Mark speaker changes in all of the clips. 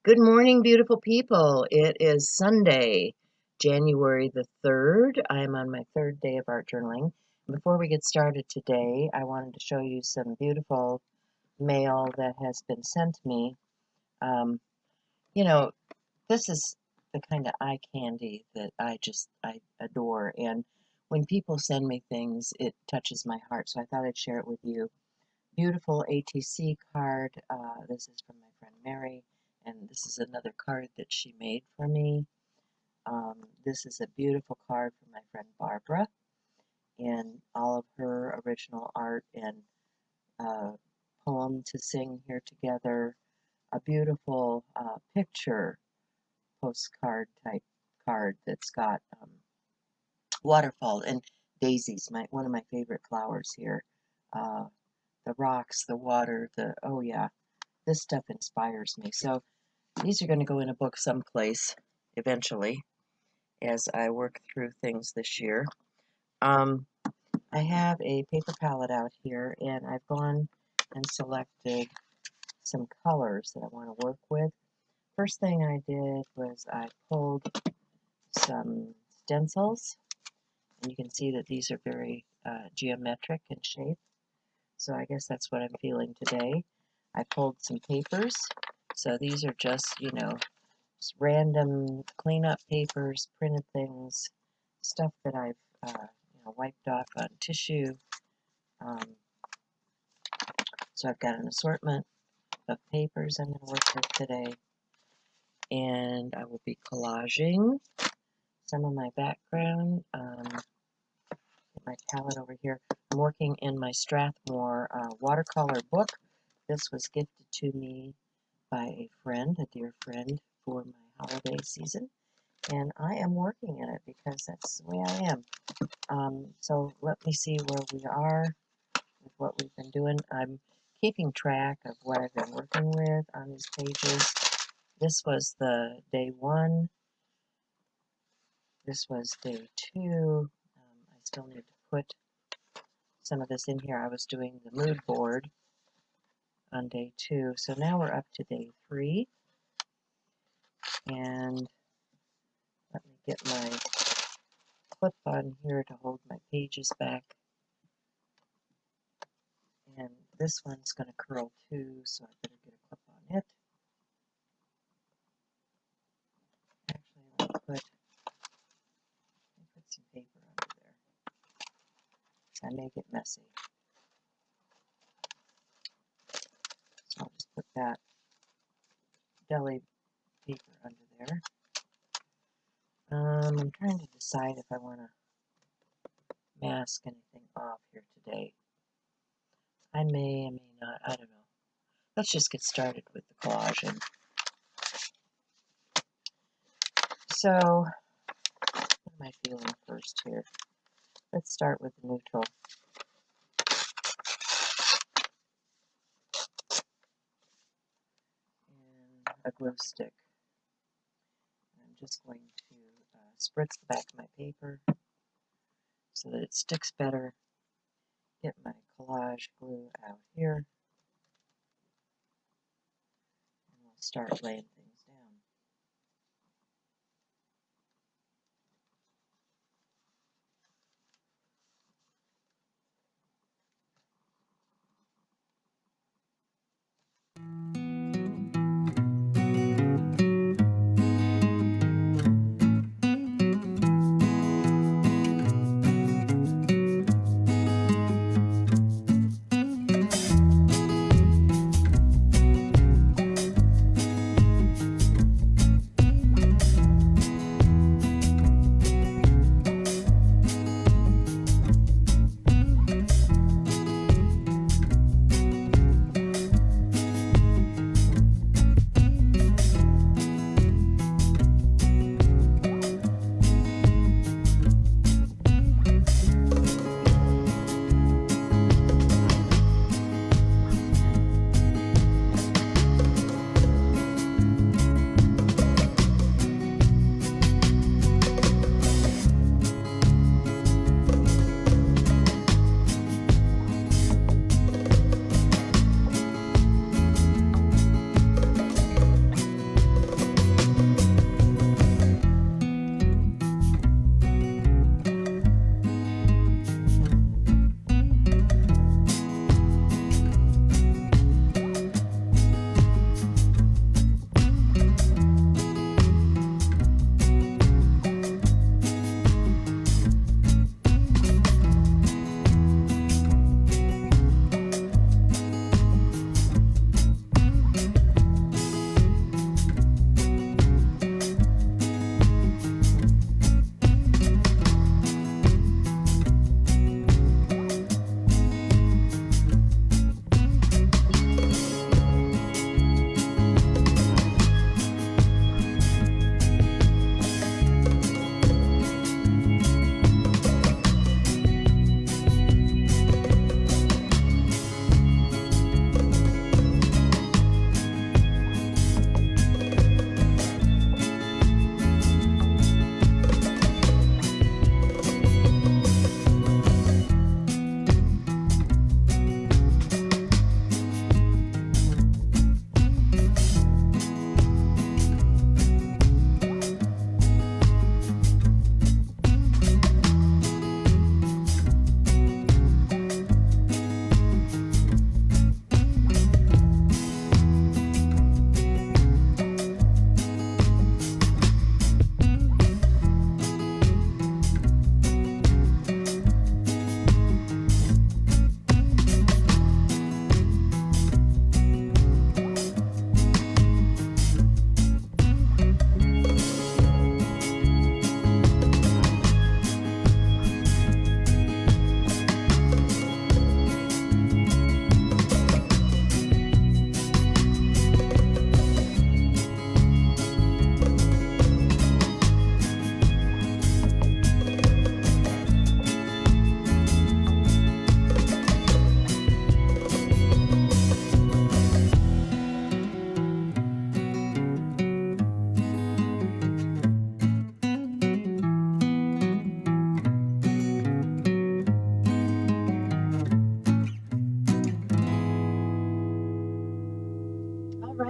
Speaker 1: Good morning, beautiful people. It is Sunday, January the 3rd. I'm on my third day of art journaling. Before we get started today, I wanted to show you some beautiful mail that has been sent me. Um, you know, this is the kind of eye candy that I adore. And when people send me things, it touches my heart. So I thought I'd share it with you. Beautiful ATC card. This is from my friend Mary, and this is another card that she made for me. This is a beautiful card from my friend Barbara, and all of her original art and poem to sing here together. A beautiful picture postcard type card that's got waterfall and daisies, one of my favorite flowers here. Uh, the rocks, the water, oh yeah, this stuff inspires me. So these are going to go in a book someplace eventually as I work through things this year. I have a paper palette out here, and I've gone and selected some colors that I want to work with. First thing I did was I pulled some stencils, and you can see that these are very geometric in shape. So I guess that's what I'm feeling today. I pulled some papers. So these are just random cleanup papers, printed things, stuff that I've wiped off on tissue. Um, so I've got an assortment of papers I'm going to work with today. And I will be collaging some of my background. My palette over here. I'm working in my Strathmore watercolor book. This was gifted to me by a friend, a dear friend, for my holiday season. And I am working in it because that's the way I am. So let me see where we are with what we've been doing. I'm keeping track of what I've been working with on these pages. This was the day 1. This was day 2. I still need to put some of this in here. I was doing the mood board on day 2. So now we're up to day 3. And let me get my clip on here to hold my pages back. And this one's going to curl too, so I better get a clip on it. Actually, let me put some paper under there. I may get messy. So I'll just put that deli paper under there. I'm trying to decide if I want to mask anything off here today. I may not. I don't know. Let's just get started with the collaging. So, what am I feeling first here? Let's start with the neutral. And a glue stick. I'm just going to spritz the back of my paper so that it sticks better. Get my collage glue out here. And we'll start laying things down.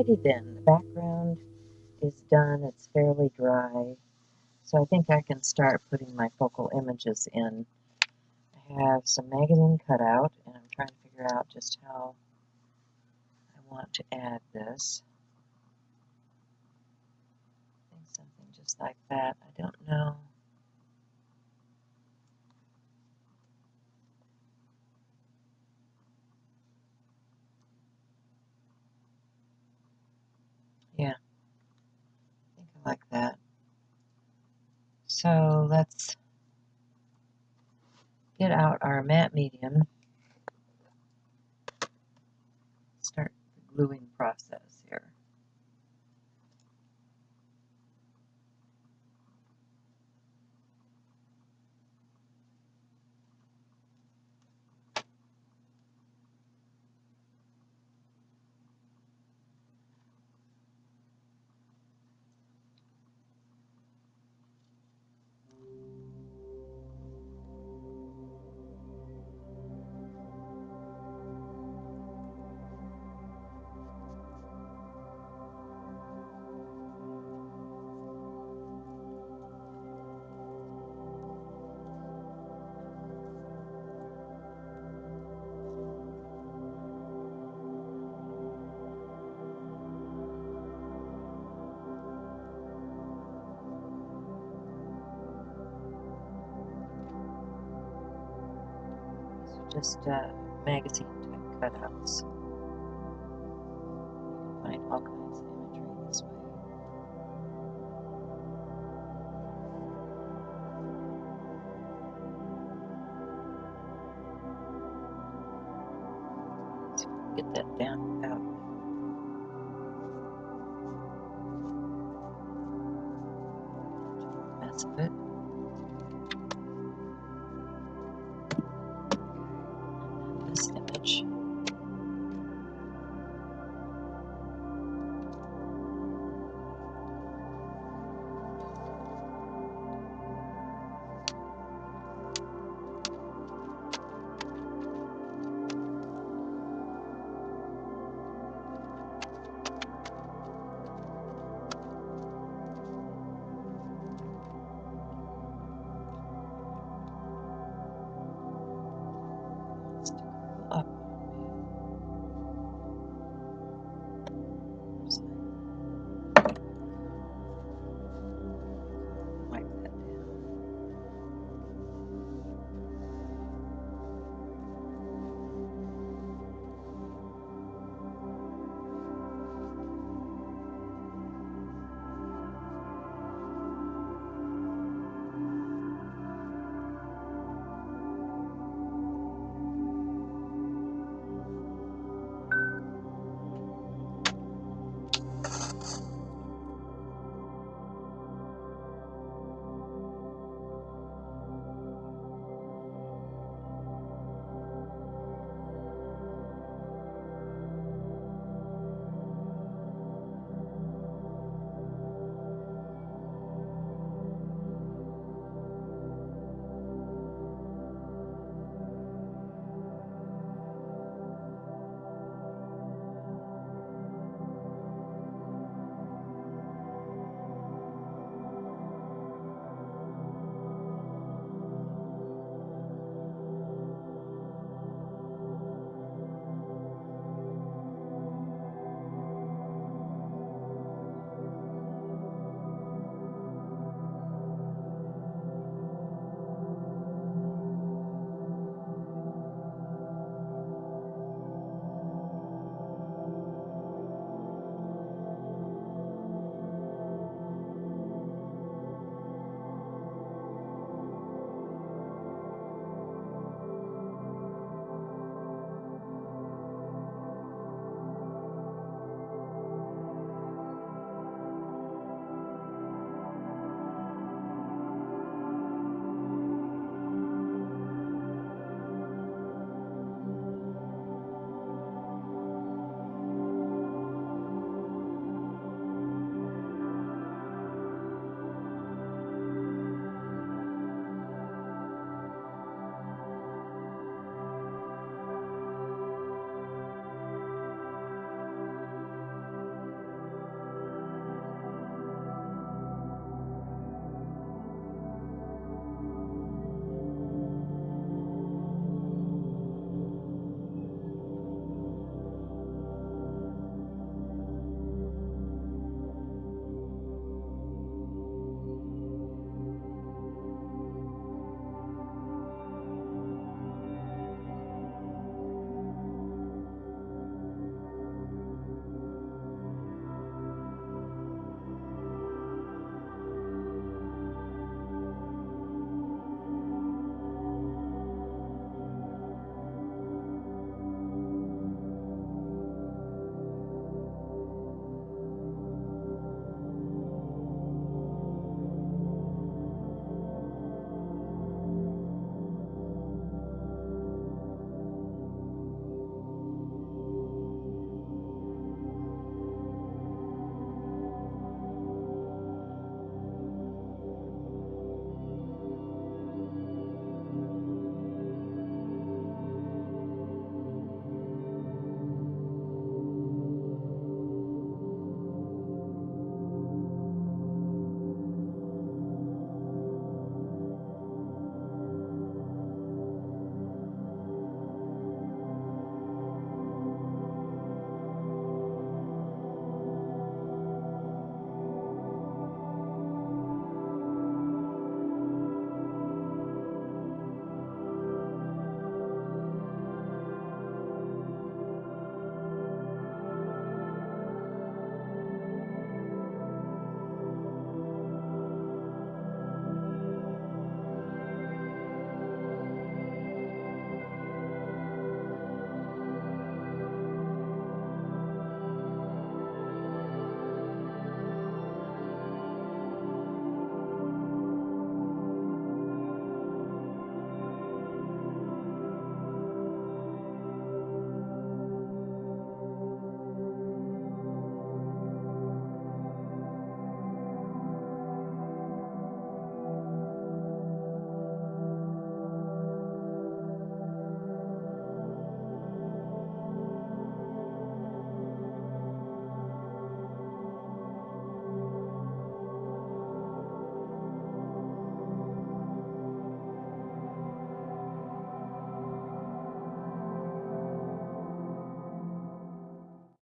Speaker 1: Alrighty then, the background is done. It's fairly dry. So I think I can start putting my focal images in. I have some magazine cutout, and I'm trying to figure out just how I want to add this. I think something just like that. I don't know. Yeah, I think I like that. So let's get out our matte medium, start the gluing process here. These are just magazine type cutouts. You can find all kinds of imagery this way. Get that down without